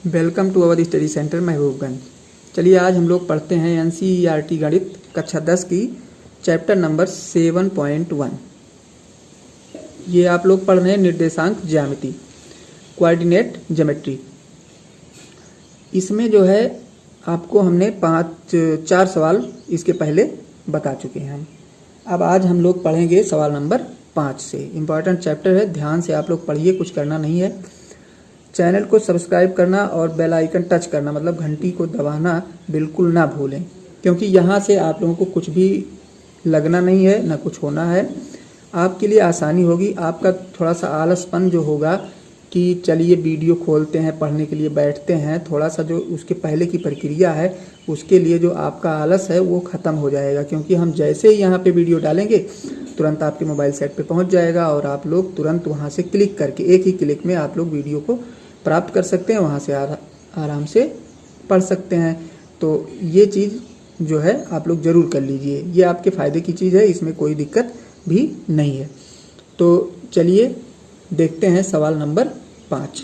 Welcome to our study centre Mahbubganj. चलिए आज हम लोग पढ़ते हैं एनसीईआरटी गणित कक्षा 10 की चैप्टर नंबर 7.1। ये आप लोग पढ़ रहे हैं निर्देशांक ज्यामिति, कोऑर्डिनेट ज्योमेट्री। इसमें जो है आपको हमने 4 सवाल इसके पहले बता चुके हैं हम। अब आज हम लोग पढ़ेंगे सवाल नंबर 5 से। इम्पॉर्टेंट चैप्टर है, ध्यान से आप लोग पढ़िए, कुछ करना नहीं है। चैनल को सब्सक्राइब करना और बेल आइकन टच करना, मतलब घंटी को दबाना बिल्कुल ना भूलें, क्योंकि यहाँ से आप लोगों को कुछ भी लगना नहीं है, ना कुछ होना है। आपके लिए आसानी होगी। आपका थोड़ा सा आलसपन जो होगा कि चलिए वीडियो खोलते हैं, पढ़ने के लिए बैठते हैं, थोड़ा सा जो उसके पहले की प्रक्रिया है उसके लिए जो आपका आलस है वो ख़त्म हो जाएगा, क्योंकि हम जैसे ही यहाँ पे वीडियो डालेंगे तुरंत आपके मोबाइल सेट पे पहुँच जाएगा और आप लोग तुरंत वहाँ से क्लिक करके एक ही क्लिक में आप लोग वीडियो को प्राप्त कर सकते हैं, वहाँ से आराम से पढ़ सकते हैं। तो ये चीज़ जो है आप लोग ज़रूर कर लीजिए, ये आपके फ़ायदे की चीज़ है, इसमें कोई दिक्कत भी नहीं है। तो चलिए देखते हैं सवाल नंबर 5।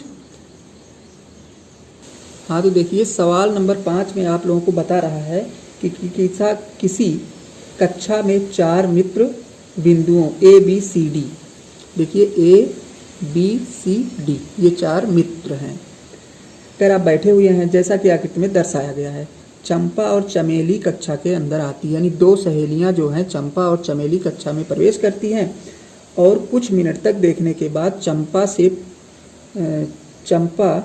हाँ, तो देखिए सवाल नंबर 5 में आप लोगों को बता रहा है कि किसी कक्षा में 4 मित्र बिंदुओं A B C D, देखिए A B C D ये 4 मित्र हैं। अगर आप बैठे हुए हैं जैसा कि आकृति में दर्शाया गया है। चंपा और चमेली कक्षा के अंदर आती है, यानी 2 सहेलियां जो हैं चंपा और चमेली कक्षा में प्रवेश करती हैं और कुछ मिनट तक देखने के बाद चंपा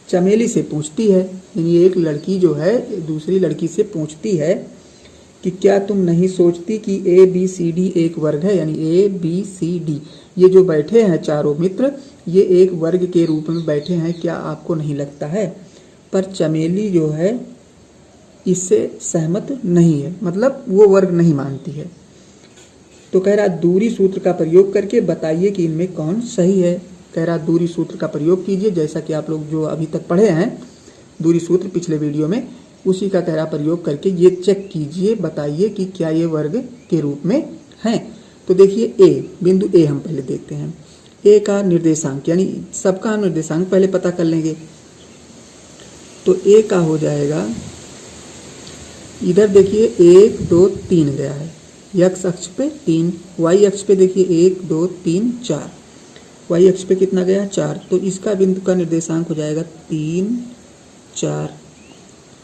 चमेली से पूछती है, यानी एक लड़की जो है दूसरी लड़की से पूछती है कि क्या तुम नहीं सोचती कि A B C D एक वर्ग है, यानी A B C D ये जो बैठे हैं चारों मित्र ये एक वर्ग के रूप में बैठे हैं, क्या आपको नहीं लगता है? पर चमेली जो है इससे सहमत नहीं है, मतलब वो वर्ग नहीं मानती है। तो कह रहा दूरी सूत्र का प्रयोग करके बताइए कि इनमें कौन सही है। कह रहा दूरी सूत्र का प्रयोग कीजिए, जैसा कि आप लोग जो अभी तक पढ़े हैं दूरी सूत्र पिछले वीडियो में, उसी का कह रहा प्रयोग करके ये चेक कीजिए, बताइए कि क्या ये वर्ग के रूप में हैं। तो देखिए A, बिंदु A हम पहले देखते हैं। A का निर्देशांक, यानी सबका निर्देशांक पहले पता कर लेंगे। तो A का हो जाएगा, इधर देखिए 1 2 3 गया है, x अक्ष पे 3, y अक्ष पे देखिए 1 2 3 4, y अक्ष पे कितना गया 4, तो इसका बिंदु का निर्देशांक हो जाएगा 3 4।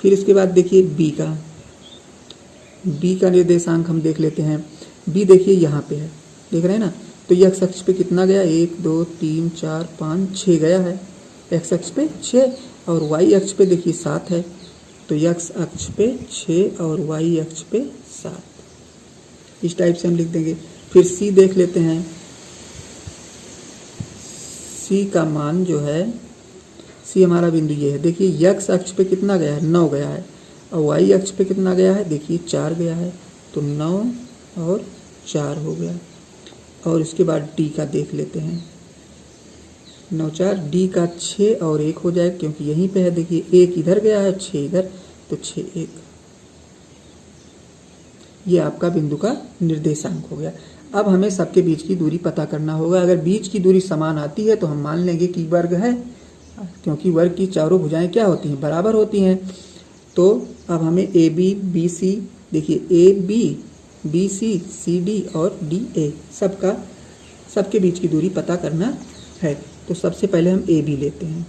फिर इसके बाद देखिए B का निर्देशांक हम देख लेते हैं। B देखिए यहाँ पे है, देख रहे हैं ना। तो x अक्ष पे कितना गया 1 2 3 4 5 6 गया है, x अक्ष पे 6, और y अक्ष पे देखिए 7 है। तो x अक्ष पे 6 और y अक्ष पे 7, इस टाइप से हम लिख देंगे। फिर C देख लेते हैं। C का मान जो है, C हमारा बिंदु ये है, देखिए x अक्ष पे कितना गया है 9 गया है, और y अक्ष पे कितना गया है देखिए 4 गया है। तो 9 और 4 हो गया। और इसके बाद D का देख लेते हैं। 9 4, D का 6 और 1 हो जाए, क्योंकि यहीं पे है, देखिए 1 इधर गया है 6 इधर, तो 6 1, ये आपका बिंदु का निर्देशांक हो गया। अब हमें सबके बीच की दूरी पता करना होगा। अगर बीच की दूरी समान आती है तो हम मान लेंगे कि वर्ग है, क्योंकि वर्ग की चारों भुजाएं क्या होती हैं, बराबर होती हैं। तो अब हमें A B B C, देखिए A B B C C D और D A सबके बीच की दूरी पता करना है। तो सबसे पहले हम A B लेते हैं।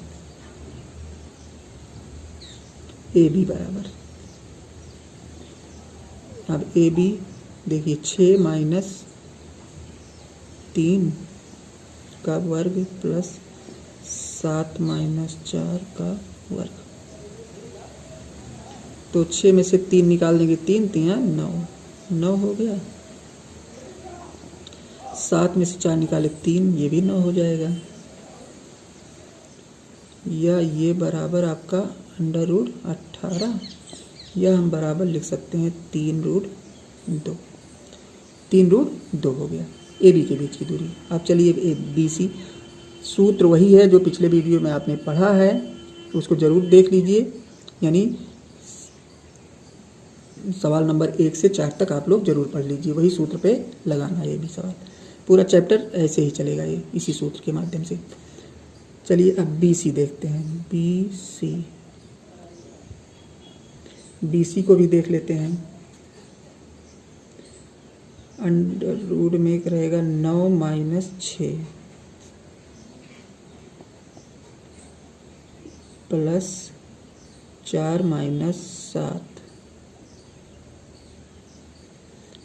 A B बराबर, अब A B देखिए 6 माइनस 3 का वर्ग प्लस 7 माइनस 4 का वर्ग। तो 6 में से 3 निकाल देंगे, 3 3 9 हो गया। 7 में से 4 निकाले 3, ये भी 9 हो जाएगा। या ये बराबर आपका √18, या हम बराबर लिख सकते हैं 3√2। 3√2 हो गया ए बी के बीच की दूरी। अब चलिए BC, सूत्र वही है जो पिछले वीडियो में आपने पढ़ा है, उसको ज़रूर देख लीजिए। यानी सवाल नंबर 1 से 4 तक आप लोग जरूर पढ़ लीजिए, वही सूत्र पे लगाना है ये भी सवाल। पूरा चैप्टर ऐसे ही चलेगा, ये इसी सूत्र के माध्यम से। चलिए अब बी सी देखते हैं। बी सी को भी देख लेते हैं। अंडर रूट में एक रहेगा 9 minus 6 plus 4 minus 7।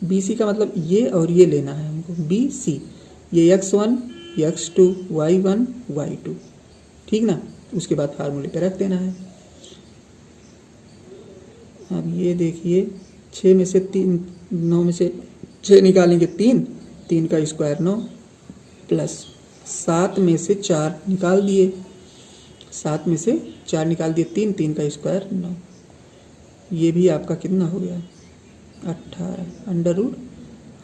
B C का मतलब ये और ये लेना है हमको। बी सी ये x1 x2 y1 y2, ठीक ना। उसके बाद फार्मूले पे रख देना है। अब ये देखिए 6 में से 3 9 में से 6 निकालेंगे 3 का स्क्वायर 9 प्लस 7 में से 4 निकाल दिए, 7 में से 4 निकाल दिए 3 का स्क्वायर 9। ये भी आपका कितना हो गया 18 अंडर रूट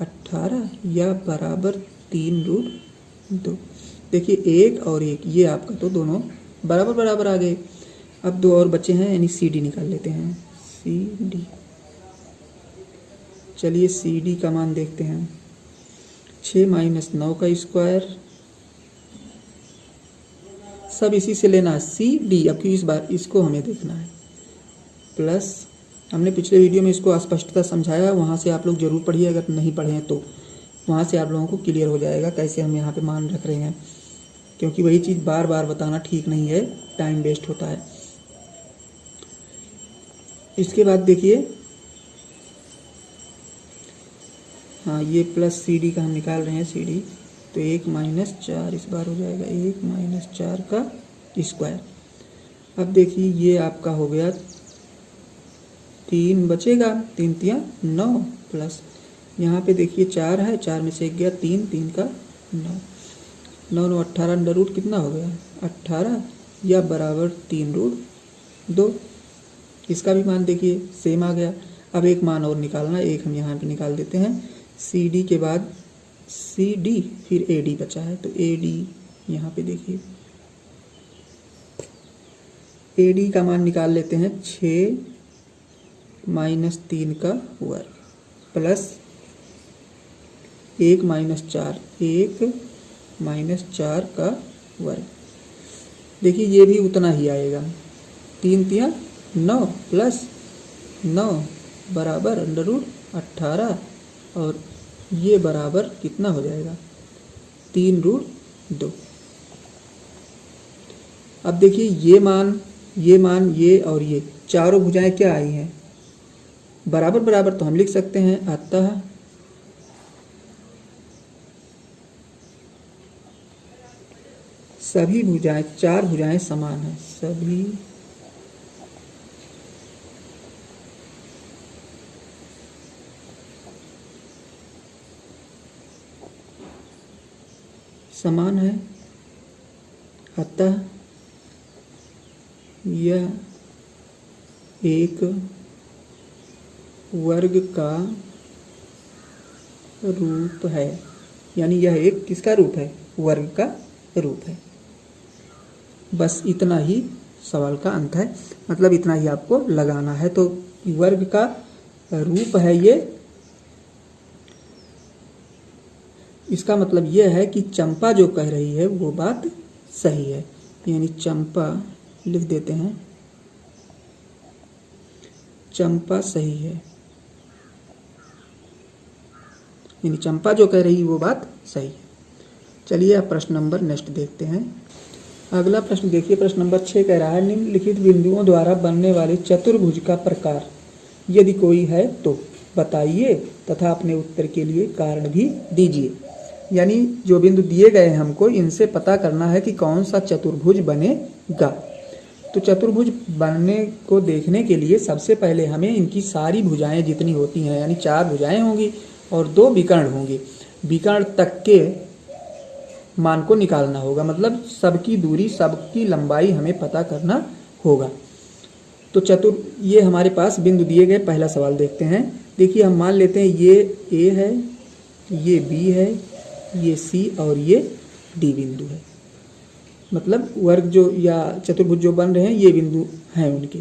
18 या बराबर 3 रूट 2। देखिए 1 और 1 ये आपका तो दोनों बराबर बराबर आ गए। अब 2 और बचे हैं यानी सी डी निकाल लेते हैं। सी डी, चलिए सी डी का मान देखते हैं। 6 माइनस 9 का स्क्वायर, सब इसी से लेना है सी डी। अब की इस बार इसको हमें देखना है प्लस, हमने पिछले वीडियो में इसको स्पष्टता समझाया, वहाँ से आप लोग जरूर पढ़िए। अगर नहीं पढ़े हैं तो वहाँ से आप लोगों को क्लियर हो जाएगा कैसे हम यहाँ पे मान रख रहे हैं, क्योंकि वही चीज़ बार बार बताना ठीक नहीं है, टाइम वेस्ट होता है। इसके बाद देखिए, हाँ ये प्लस सी डी का हम निकाल रहे हैं। सी डी तो 1 माइनस 4 इस बार हो जाएगा 1 माइनस 4 का स्क्वायर। अब देखिए ये आपका हो गया 3 बचेगा, 3 तिया 9 प्लस यहाँ पे देखिए 4 है, 4 में से 1 गया 3 का 9 9 18 अंडर रूट कितना हो गया 18 या बराबर 3 रूट 2। इसका भी मान देखिए सेम आ गया। अब एक मान और निकालना, एक हम यहाँ पे निकाल देते हैं। सी डी के बाद सी डी फिर ए डी बचा है, तो ए डी यहाँ पे देखिए ए डी का मान निकाल लेते हैं 6 माइनस 3 का वर्ग प्लस 1 माइनस 4 1 माइनस 4 का वर्ग। देखिए ये भी उतना ही आएगा, 3 तिया 9 प्लस 9 बराबर अंडर रूट 18 और ये बराबर कितना हो जाएगा 3 रूट 2। अब देखिए ये मान ये और ये चारों भुजाएं क्या आई हैं बराबर बराबर, तो हम लिख सकते हैं अतः सभी भुजाएं, 4 भुजाएं समान हैं। सभी समान है, अतः यह एक वर्ग का रूप है। यानी यह एक किसका रूप है, वर्ग का रूप है। बस इतना ही सवाल का अंत है, मतलब इतना ही आपको लगाना है। तो वर्ग का रूप है ये, इसका मतलब यह है कि चंपा जो कह रही है वो बात सही है। यानी चंपा लिख देते हैं, चंपा सही है, यानी चंपा जो कह रही है वो बात सही है। चलिए अब प्रश्न नंबर नेक्स्ट देखते हैं। अगला प्रश्न देखिए, प्रश्न नंबर 6 कह रहा है निम्नलिखित बिंदुओं द्वारा बनने वाले चतुर्भुज का प्रकार यदि कोई है तो बताइए तथा अपने उत्तर के लिए कारण भी दीजिए। यानी जो बिंदु दिए गए हैं हमको, इनसे पता करना है कि कौन सा चतुर्भुज बनेगा। तो चतुर्भुज बनने को देखने के लिए सबसे पहले हमें इनकी सारी भुजाएं जितनी होती हैं, यानी 4 भुजाएं होंगी और 2 विकर्ण होंगे, विकर्ण तक के मान को निकालना होगा। मतलब सबकी दूरी, सबकी लंबाई हमें पता करना होगा। तो ये हमारे पास बिंदु दिए गए। पहला सवाल देखते हैं। देखिए हम मान लेते हैं ये ए है, ये बी है, ये सी और ये डी बिंदु है। मतलब वर्ग जो या चतुर्भुज जो बन रहे हैं ये बिंदु हैं उनके।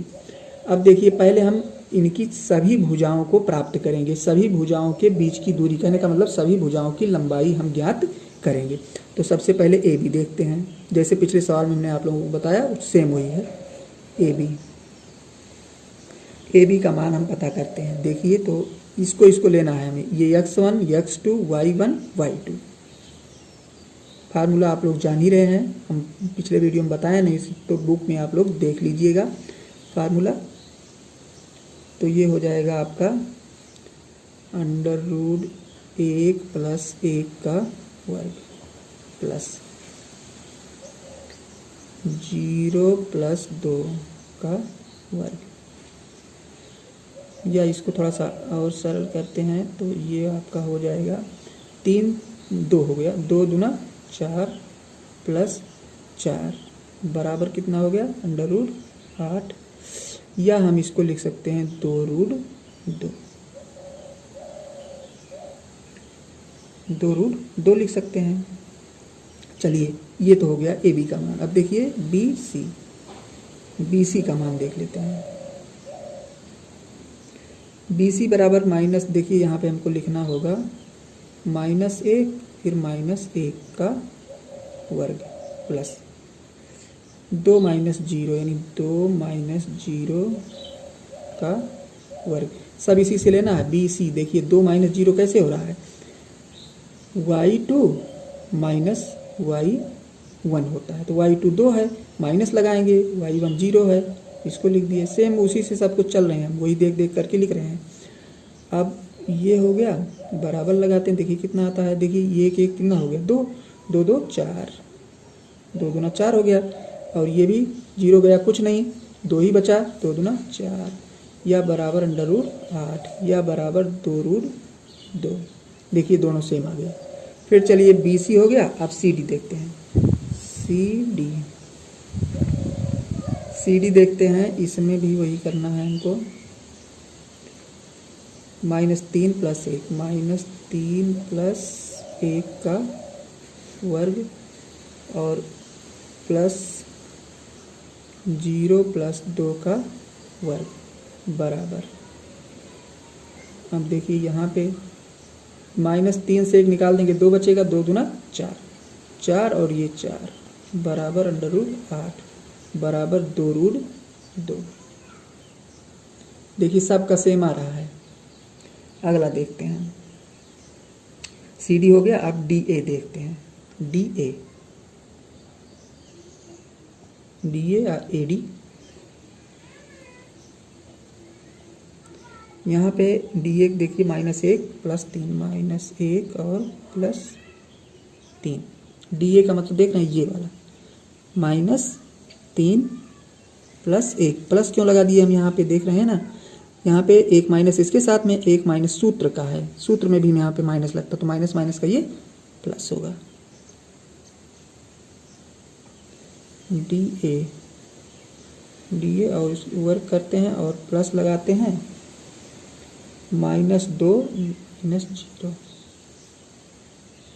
अब देखिए पहले हम इनकी सभी भुजाओं को प्राप्त करेंगे। सभी भुजाओं के बीच की दूरी, कहने का मतलब सभी भुजाओं की लंबाई हम ज्ञात करेंगे। तो सबसे पहले ए बी देखते हैं, जैसे पिछले सवाल में हमने आप लोगों को बताया सेम वही है। ए बी का मान हम पता करते हैं। देखिए तो इसको लेना है हमें, ये x1 x2 y1 y2। Formula आप लोग जान ही रहे हैं, हम पिछले वीडियो में बताया नहीं, तो बुक में आप लोग देख लीजिएगा फार्मूला। तो ये हो जाएगा आपका √1 + 1 का वर्ग प्लस 0 + 2 का वर्ग, या इसको थोड़ा सा और सरल करते हैं तो ये आपका हो जाएगा 3 2 हो गया, 2 दूना 4 + 4 बराबर कितना हो गया √8, या हम इसको लिख सकते हैं 2√2 लिख सकते हैं। चलिए ये तो हो गया ए बी का मान। अब देखिए बी सी का मान देख लेते हैं। बी सी बराबर माइनस, देखिए यहाँ पे हमको लिखना होगा -1 फिर -1 का वर्ग प्लस 2 - 0 यानी 2 - 0 का वर्ग, सब इसी से लेना है। बी सी देखिए 2 - 0 कैसे हो रहा है, y2 - y1 होता है, तो y2 2 है, माइनस लगाएंगे, y1 0 है, इसको लिख दिए। सेम उसी से सब कुछ चल रहे हैं, हम वही देख देख करके लिख रहे हैं। अब ये हो गया, बराबर लगाते हैं, देखिए कितना आता है, देखिए ये एक कितना हो गया 2 2 2 4, 2 दूना 4 हो गया, और ये भी 0 गया, कुछ नहीं, 2 ही बचा, 2 दूना 4, या बराबर √8 या बराबर 2√2। देखिए दोनों सेम आ गया। फिर चलिए बी सी हो गया, अब सी डी देखते हैं। सी डी देखते हैं, इसमें भी वही करना है हमको, -3 + 1 -3 + 1 का वर्ग और प्लस 0 + 2 का वर्ग बराबर। अब देखिए यहाँ पे -3 से 1 निकाल देंगे, 2 बचेगा, 2 दूना 4 4 और ये 4 बराबर √8 बराबर 2√2। देखिए सबका सेम आ रहा है। अगला देखते हैं, सी डी हो गया, अब डी ए देखते हैं। डी ए या ए डी, यहाँ पे डी ए देखिए -1 + 3 -1 और +3। डी ए का मतलब देख रहे हैं ये वाला -3 + 1, प्लस क्यों लगा दिए हम यहाँ पे, देख रहे हैं ना, यहाँ पे एक माइनस इसके साथ में, एक माइनस सूत्र का है, सूत्र में भी यहाँ पे माइनस लगता, तो माइनस माइनस का ये प्लस होगा। डी ए और वर्क करते हैं और प्लस लगाते हैं, -2 - 0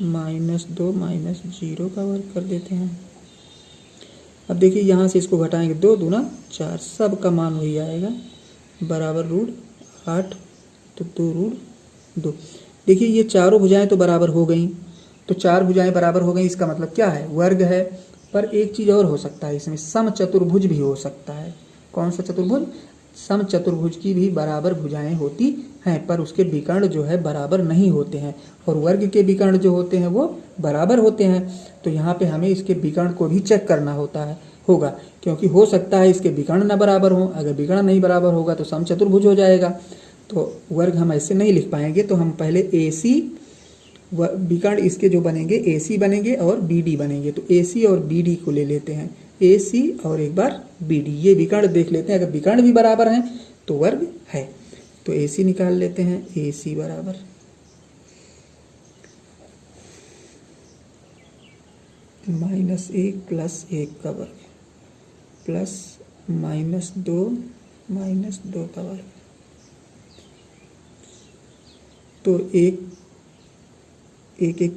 -2 का वर्क कर देते हैं। अब देखिए यहाँ से इसको घटाएंगे, 2 दूना 4, सब का मान वही आएगा बराबर √8, तो 2√2। देखिए ये चारों भुजाएं तो बराबर हो गई, तो 4 भुजाएं बराबर हो गई, इसका मतलब क्या है, वर्ग है। पर एक चीज़ और हो सकता है, इसमें समचतुर्भुज भी हो सकता है। कौन सा चतुर्भुज, समचतुर्भुज की भी बराबर भुजाएं होती हैं, पर उसके विकर्ण जो है बराबर नहीं होते हैं, और वर्ग के विकर्ण जो होते हैं वो बराबर होते हैं। तो यहाँ पे हमें इसके विकर्ण को भी चेक करना होगा, क्योंकि हो सकता है इसके विकर्ण न बराबर हो, अगर विकर्ण नहीं बराबर होगा तो समचतुर्भुज हो जाएगा। तो वर्ग हम ऐसे नहीं लिख पाएंगे, तो हम पहले ए सी विकर्ण इसके जो बनेंगे ए सी बनेंगे और बी डी बनेंगे, तो ए सी और बी डी को ले लेते हैं, ए सी और एक बार बी डी, ये विकर्ण देख लेते हैं, अगर विकर्ण भी बराबर हैं तो वर्ग है। तो ए सी निकाल लेते हैं, ए सी बराबर -1 + 1 का वर्ग प्लस -2 का वर्ग, तो एक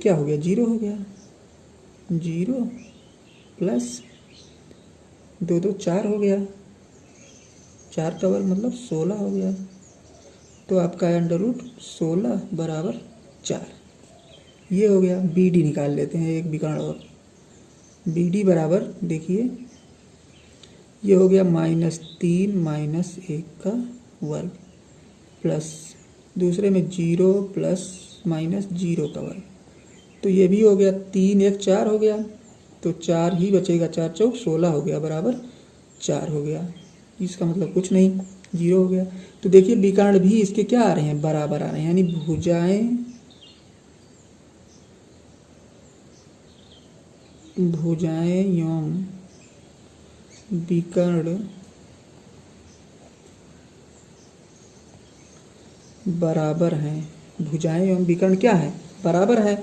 क्या हो गया, 0 हो गया, 0 + 2 2 4 हो गया, 4 का वर्ग मतलब 16 हो गया। तो आपका √16 बराबर 4। ये हो गया। बी डी निकाल लेते हैं एक विकर्ण और। बी डी बराबर देखिए ये हो गया -3 -1 का वर्ग प्लस दूसरे में 0 प्लस -0 का वर्ग। तो ये भी हो गया 3 1 4 हो गया, तो 4 ही बचेगा, 4 चौक 16 हो गया बराबर 4 हो गया। इसका मतलब कुछ नहीं, 0 हो गया। तो देखिए विकर्ण भी इसके क्या आ रहे हैं, बराबर आ रहे हैं, यानी भुजाएं एवं विकर्ण बराबर हैं। भुजाएं एवं विकर्ण क्या है, बराबर है।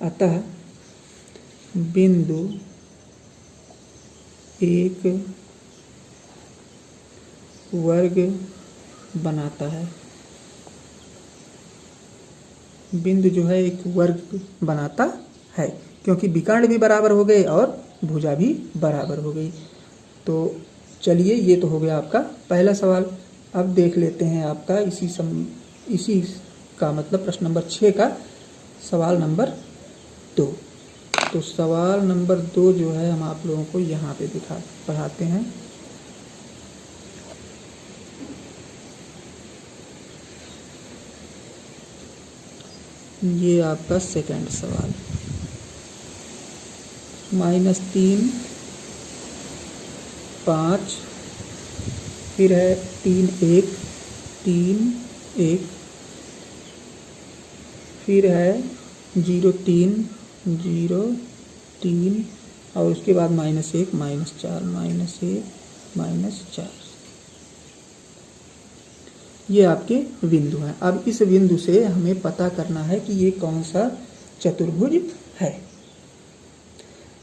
अतः बिंदु एक वर्ग बनाता है। बिंदु जो है एक वर्ग बनाता है, क्योंकि विकर्ण भी बराबर हो गए और भुजा भी बराबर हो गई। तो चलिए ये तो हो गया आपका पहला सवाल। अब देख लेते हैं आपका इसी का मतलब प्रश्न नंबर 6 का सवाल नंबर 2। तो सवाल नंबर 2 जो है हम आप लोगों को यहाँ पे पढ़ाते हैं। ये आपका सेकंड सवाल। -3 5 फिर है 3 1 3 1 फिर है 0 3 0 3 और उसके बाद -1 -4 -1 -4। ये आपके बिंदु हैं। अब इस बिंदु से हमें पता करना है कि ये कौन सा चतुर्भुज है।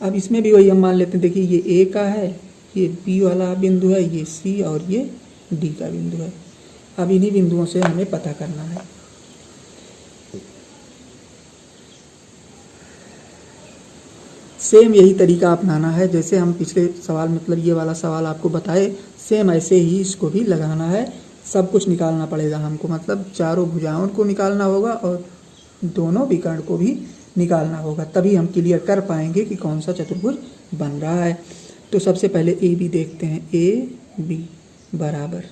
अब इसमें भी वही हम मान लेते हैं, देखिए ये ए का है, ये बी वाला बिंदु है, ये सी और ये डी का बिंदु है। अब इन्हीं बिंदुओं से हमें पता करना है। सेम यही तरीका अपनाना है जैसे हम पिछले सवाल मतलब ये वाला सवाल आपको बताए, सेम ऐसे ही इसको भी लगाना है। सब कुछ निकालना पड़ेगा हमको, मतलब चारों भुजाओं को निकालना होगा और दोनों विकर्ण को भी निकालना होगा, तभी हम क्लियर कर पाएंगे कि कौन सा चतुर्भुज बन रहा है। तो सबसे पहले ए बी देखते हैं। ए बी बराबर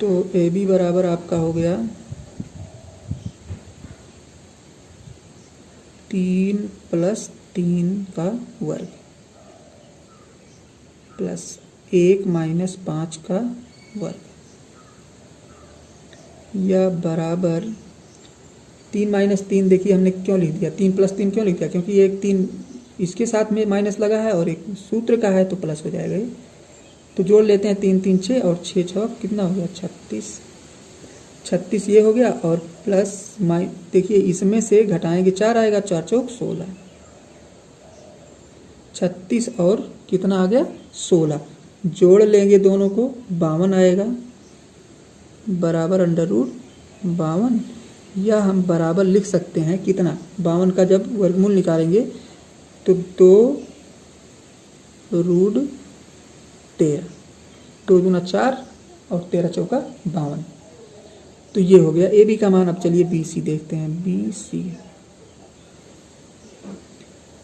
तो ए बी बराबर आपका हो गया 3 + 3 का वर्ग प्लस 1 - 5 का वर्ग, या बराबर 3 - 3। देखिए हमने क्यों लिख दिया 3 + 3 क्यों लिख दिया, क्योंकि एक 3 इसके साथ में माइनस लगा है और एक सूत्र का है तो प्लस हो जाएगा ये। तो जोड़ लेते हैं 3 3 6 और 6 6 कितना हो गया 36 ये हो गया और प्लस देखिए इसमें से घटाएंगे 4 आएगा, 4 चौक 16, 36 और कितना आ गया 16। जोड़ लेंगे दोनों को 52 आएगा बराबर √52, या हम बराबर लिख सकते हैं कितना 52 का जब वर्गमूल निकालेंगे तो 2√13, 2 दूना 4 और 13 चौका 52। तो ये हो गया ए बी का मान। अब चलिए बी सी देखते हैं। बी सी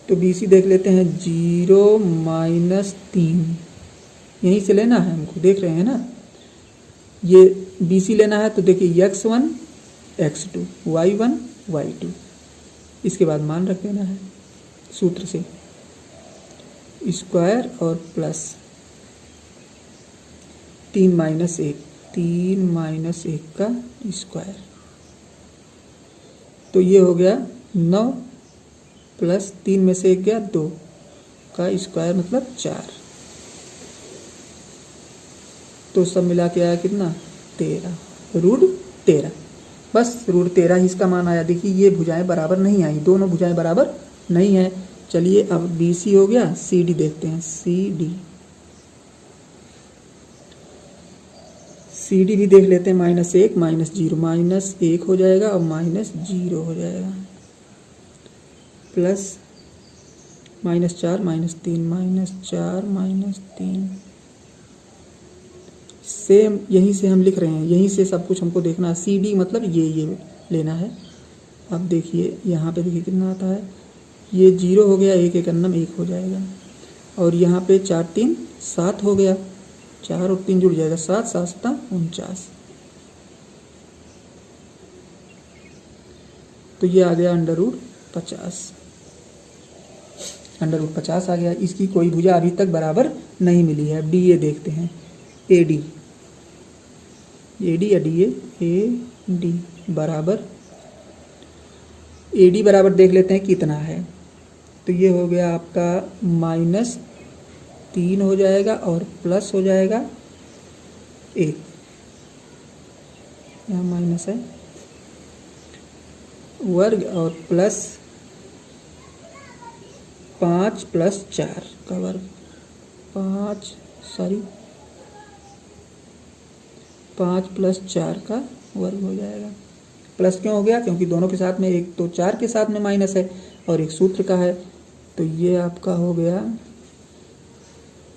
तो बी सी देख लेते हैं। 0 - 3 यहीं से लेना है हमको, देख रहे हैं ना, ये बी सी लेना है। तो देखिए x1 x2 y1 y2, इसके बाद मान रख देना है सूत्र से, स्क्वायर और प्लस 3 - 1 का स्क्वायर। तो ये हो गया 9 प्लस 3 में से 1 गया 2 का स्क्वायर मतलब 4। तो सब मिला के आया कितना 13, √13। बस √13 ही इसका मान आया। देखिए ये भुजाएं बराबर नहीं आई, दोनों भुजाएं बराबर नहीं है। चलिए अब बी सी हो गया, सी डी देखते हैं। सी डी भी देख लेते हैं। -1 -0 -1 हो जाएगा और -0 हो जाएगा प्लस -4 -3 -4 -3 सेम यहीं से हम लिख रहे हैं, यहीं से सब कुछ हमको देखना है। CD मतलब ये लेना है। अब देखिए यहाँ पे देखिए कितना आता है, ये 0 हो गया, 1 एकन्नम 1 हो जाएगा, और यहाँ पे 4 3 7 हो गया, 4 और 3 जुड़ जाएगा, 7 7 7 49। तो ये आ गया √50, √50 आ गया। इसकी कोई भुजा अभी तक बराबर नहीं मिली है। अब DA देखते हैं, AD या DA, AD बराबर, AD बराबर देख लेते हैं कितना है। तो ये हो गया आपका -3 हो जाएगा और प्लस हो जाएगा 1, यहाँ माइनस है, वर्ग और प्लस 5 + 4 का वर्ग, 5 + 4 का वर्ग हो जाएगा। प्लस क्यों हो गया? क्योंकि दोनों के साथ में, एक तो 4 के साथ में माइनस है और एक सूत्र का है। तो ये आपका हो गया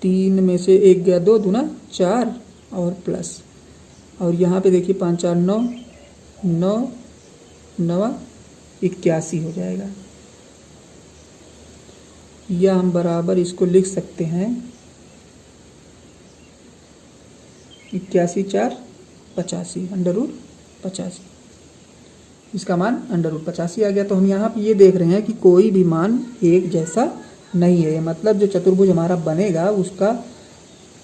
3 में से 1 गया, 2 दूना 4 और प्लस, और यहाँ पे देखिए 5 4 9 9 9 81 हो जाएगा। या हम बराबर इसको लिख सकते हैं 81 4 85, √85। इसका मान √85 आ गया। तो हम यहाँ पे ये देख रहे हैं कि कोई भी मान एक जैसा नहीं है। मतलब जो चतुर्भुज हमारा बनेगा उसका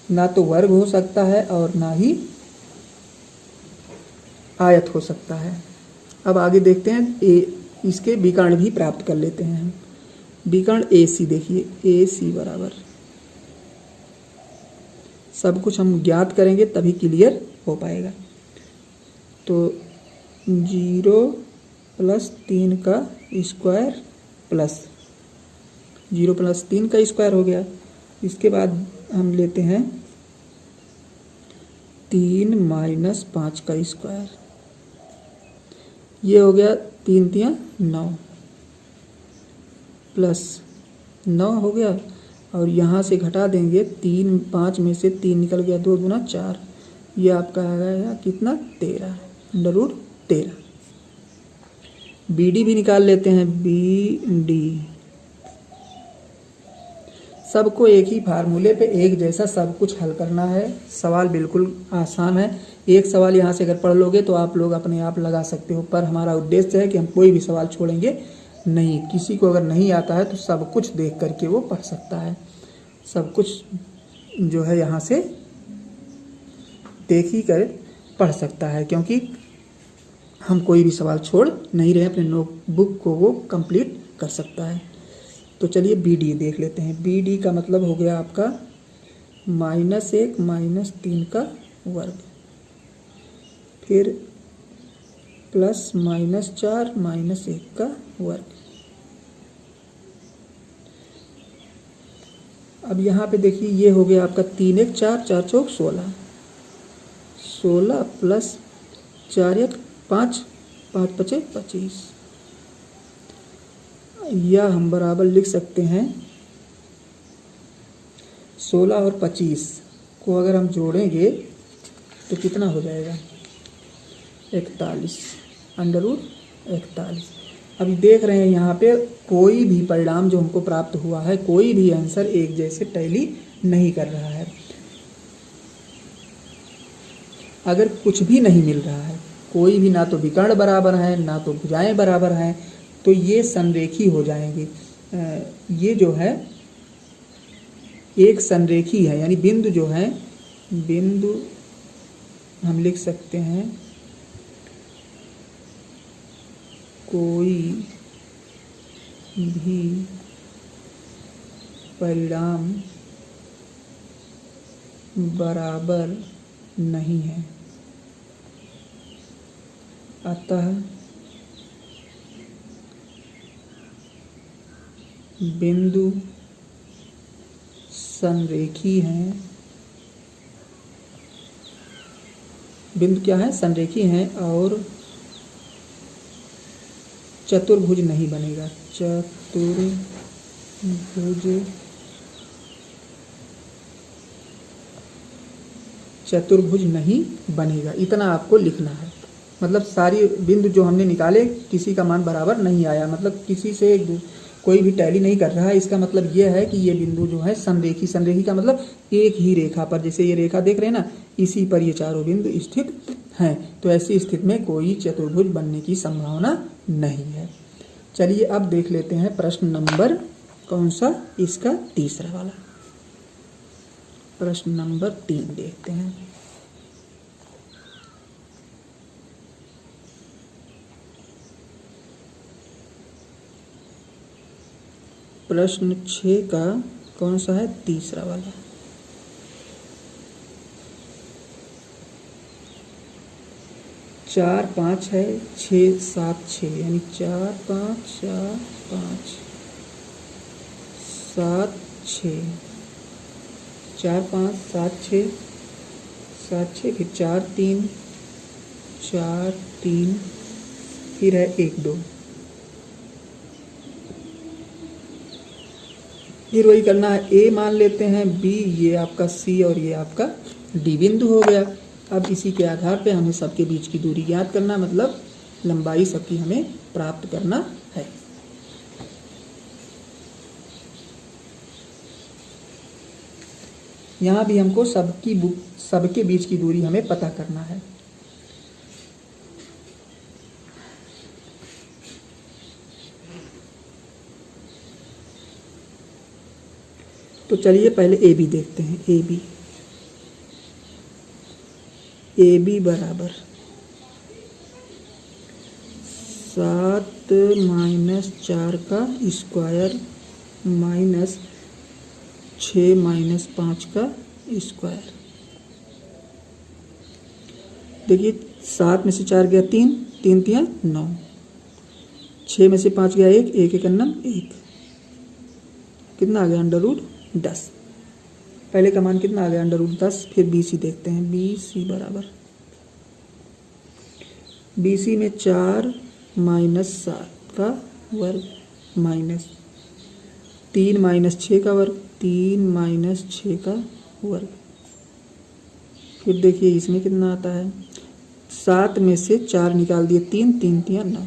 ना तो वर्ग हो सकता है और ना ही आयत हो सकता है। अब आगे देखते हैं, इसके विकर्ण भी प्राप्त कर लेते हैं हम। विकर्ण AC देखिए, AC बराबर, सब कुछ हम ज्ञात करेंगे तभी क्लियर हो पाएगा। तो 0 + 3 का स्क्वायर प्लस 0 + 3 का स्क्वायर हो गया। इसके बाद हम लेते हैं 3 - 5 का स्क्वायर, ये हो गया 3 3 9 प्लस 9 हो गया, और यहाँ से घटा देंगे 3 5 में से 3 निकल गया, 2 दूना 4, ये आपका आ गया कितना 13, √13। BD भी निकाल लेते हैं, BD सबको एक ही फार्मूले पे एक जैसा सब कुछ हल करना है। सवाल बिल्कुल आसान है। एक सवाल यहाँ से अगर पढ़ लोगे तो आप लोग अपने आप लगा सकते हो, पर हमारा उद्देश्य है कि हम कोई भी सवाल छोड़ेंगे नहीं। किसी को अगर नहीं आता है तो सब कुछ देख करके वो पढ़ सकता है, सब कुछ जो है यहाँ से देख ही कर पढ़ सकता है, क्योंकि हम कोई भी सवाल छोड़ नहीं रहे, अपने नोटबुक को वो कंप्लीट कर सकता है। तो चलिए BD देख लेते हैं। BD का मतलब हो गया आपका -1 - 3 का वर्ग, फिर प्लस -4 - 1 का वर्ग। अब यहाँ पे देखिए ये हो गया आपका 3 1 4 4 चौक 16, 16 प्लस 4 1 5 5 5 25। या हम बराबर लिख सकते हैं 16 और 25 को अगर हम जोड़ेंगे तो कितना हो जाएगा 41, √41। अभी देख रहे हैं यहाँ पे कोई भी परिणाम जो हमको प्राप्त हुआ है, कोई भी आंसर एक जैसे टैली नहीं कर रहा है। अगर कुछ भी नहीं मिल रहा है, कोई भी, ना तो विकर्ण बराबर है ना तो भुजाएं बराबर हैं, तो ये संरेखी हो जाएंगे। ये जो है एक संरेखी है, यानी बिंदु जो है, बिंदु हम लिख सकते हैं कोई भी परिणाम बराबर नहीं है, अतः बिंदु संरेखी हैं। बिंदु क्या है? संरेखी हैं और चतुर्भुज नहीं बनेगा, चतुर्भुज भुज चतुर्भुज नहीं बनेगा, इतना आपको लिखना है। मतलब सारी बिंदु जो हमने निकाले किसी का मान बराबर नहीं आया, मतलब किसी से कोई भी टैली नहीं कर रहा है। इसका मतलब यह है कि ये बिंदु जो है संरेखी, संरेखी का मतलब एक ही रेखा पर, जैसे ये रेखा देख रहे हैं ना, इसी पर ये चारों बिंदु स्थित हैं। तो ऐसी स्थिति में कोई चतुर्भुज बनने की संभावना नहीं है। चलिए अब देख लेते हैं प्रश्न नंबर कौन सा, इसका तीसरा वाला। प्रश्न नंबर 3 देखते हैं। प्रश्न 6 का कौन सा है, तीसरा वाला। चार पाँच है, 6 7 6, यानी 4 5 4 5 7 6, 4 5 7 6 7 6, फिर 4 3 4 3, फिर है 1 2, फिर वही करना है। ए मान लेते हैं, बी ये आपका सी और ये आपका डी बिंदु हो गया। अब इसी के आधार पे हमें सबके बीच की दूरी ज्ञात करना, मतलब लंबाई सबकी हमें प्राप्त करना है। यहाँ भी हमको सबके बीच की दूरी हमें पता करना है। तो चलिए पहले ए बी देखते हैं। ए बी बराबर 7 - 4 का स्क्वायर माइनस 6 - 5 का स्क्वायर। देखिए 7 में से 4 गया 3, 3 3 9, 6 में से 5 गया 1, 1 1 1, कितना आ गया √10। पहले का मान कितना आ गया √10। फिर बी सी देखते हैं। बी सी बराबर बी सी में 4 - 7 का वर्ग माइनस 3 - 6 का वर्ग, 3 - 6 का वर्ग। फिर देखिए इसमें कितना आता है, 7 में से 4 निकाल दिए 3 3 3 9।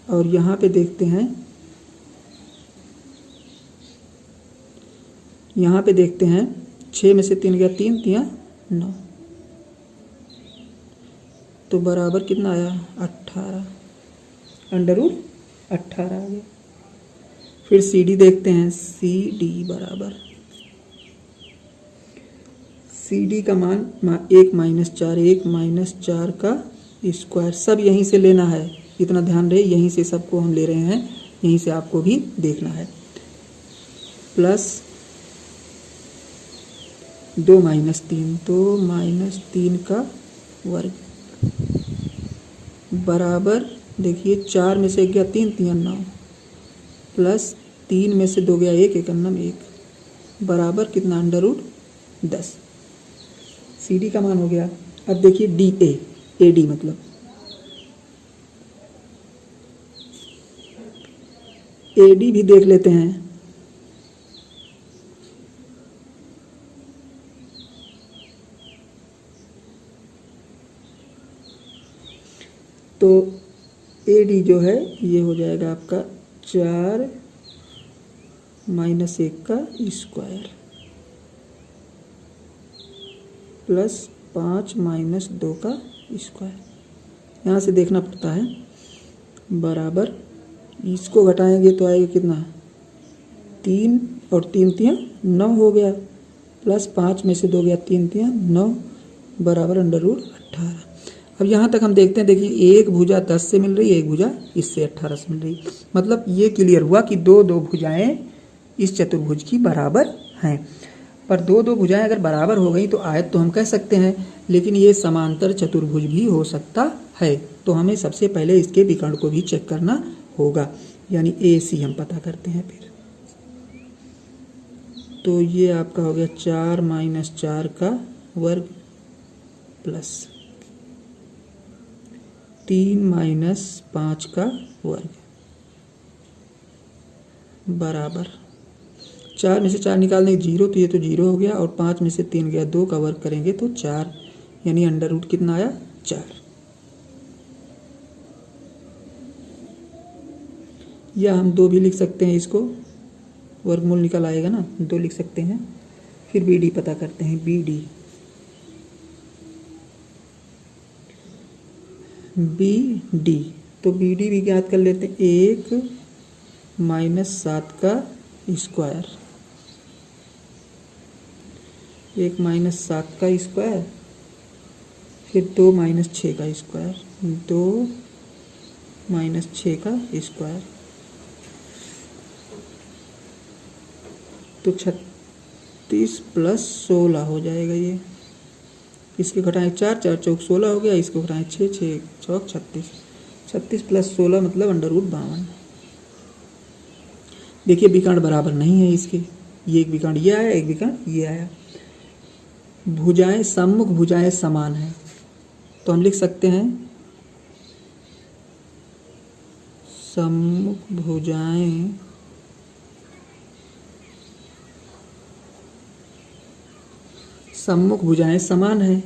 और यहाँ पे देखते हैं, यहाँ पे देखते हैं 6 में से 3 गया 3 3 9, तो बराबर कितना आया 18, √18 आ गया। फिर सी डी देखते हैं। सी डी बराबर सी डी का मान 1 - 4, 1 - 4 का स्क्वायर। सब यहीं से लेना है, इतना ध्यान रहे, यहीं से सबको हम ले रहे हैं, यहीं से आपको भी देखना है। प्लस 2 - 3, 2 - 3 का वर्ग बराबर, देखिए 4 में से 1 गया 3 3 9, प्लस 3 में से 2 गया 1 1 1, बराबर कितना √10। सी डी का मान हो गया। अब देखिए डी ए डी मतलब ए डी भी देख लेते हैं। तो ए डी जो है ये हो जाएगा आपका 4 - 1 का स्क्वायर प्लस 5 - 2 का स्क्वायर। यहाँ से देखना पड़ता है, बराबर इसको घटाएंगे तो आएगा कितना 3 और 3 3 9 हो गया, प्लस 5 में से 2 गया 3 3 9, बराबर √18। अब यहाँ तक हम देखते हैं, देखिए एक भुजा 10 से मिल रही है, एक भुजा इससे 18 से मिल रही है। मतलब ये क्लियर हुआ कि दो भुजाएं इस चतुर्भुज की बराबर हैं। पर दो भुजाएं अगर बराबर हो गई तो आयत तो हम कह सकते हैं, लेकिन ये समांतर चतुर्भुज भी हो सकता है। तो हमें सबसे पहले इसके विकर्ण को भी चेक करना होगा, यानी ए सी हम पता करते हैं। फिर तो ये आपका हो गया 4 - 4 का वर्ग प्लस 3 - 5 का वर्ग बराबर 4 में से 4 निकालने 0, तो ये तो 0 हो गया, और 5 में से 3 गया, 2 का वर्ग करेंगे तो 4, यानी अंडर रूट कितना आया 4। या हम 2 भी लिख सकते हैं, इसको वर्गमूल निकल आएगा ना, 2 लिख सकते हैं। फिर बी डी पता करते हैं, बी डी, तो बी डी भी ज्ञात कर लेते हैं। 1 माइनस 7 का स्क्वायर, 1 माइनस 7 का स्क्वायर, फिर 2 माइनस 6 का स्क्वायर, 2 माइनस 6 का स्क्वायर, तो 36 प्लस 16 हो जाएगा। ये इसके घटाएं 4, 4 चौक 16 हो गया, इसको घटाएं 6, 6 चौक 36, 36 प्लस 16 मतलब अंडर रूट 52। देखिए विकर्ण बराबर नहीं है इसके, ये एक विकर्ण ये आया, एक विकर्ण ये आया। भुजाएं सम्मुख भुजाएं समान है, तो हम लिख सकते हैं सम्मुख भुजाएं समान है,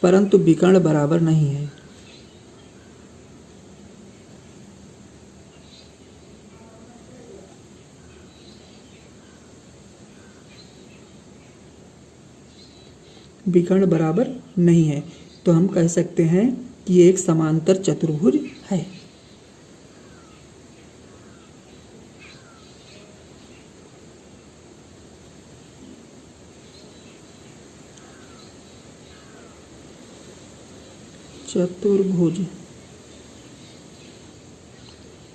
परंतु विकर्ण बराबर नहीं है। विकर्ण बराबर नहीं है, तो हम कह सकते हैं कि ये एक समांतर चतुर्भुज है। चतुर्भुज,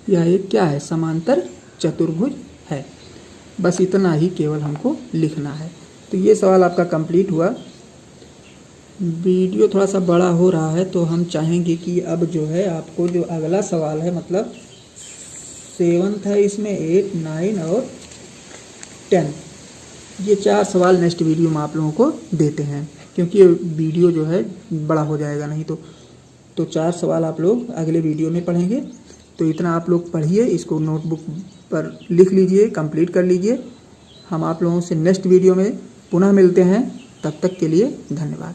यह एक क्या है, समांतर चतुर्भुज है। बस इतना ही केवल हमको लिखना है। तो ये सवाल आपका कंप्लीट हुआ। वीडियो थोड़ा सा बड़ा हो रहा है, तो हम चाहेंगे कि अब जो है आपको जो अगला सवाल है, मतलब 7th है, इसमें 8, 9 और 10, ये 4 सवाल नेक्स्ट वीडियो में आप लोगों को देते हैं, क्योंकि ये वीडियो जो है बड़ा हो जाएगा नहीं तो 4 सवाल आप लोग अगले वीडियो में पढ़ेंगे। तो इतना आप लोग पढ़िए, इसको नोटबुक पर लिख लीजिए, कंप्लीट कर लीजिए। हम आप लोगों से नेक्स्ट वीडियो में पुनः मिलते हैं, तब तक के लिए धन्यवाद।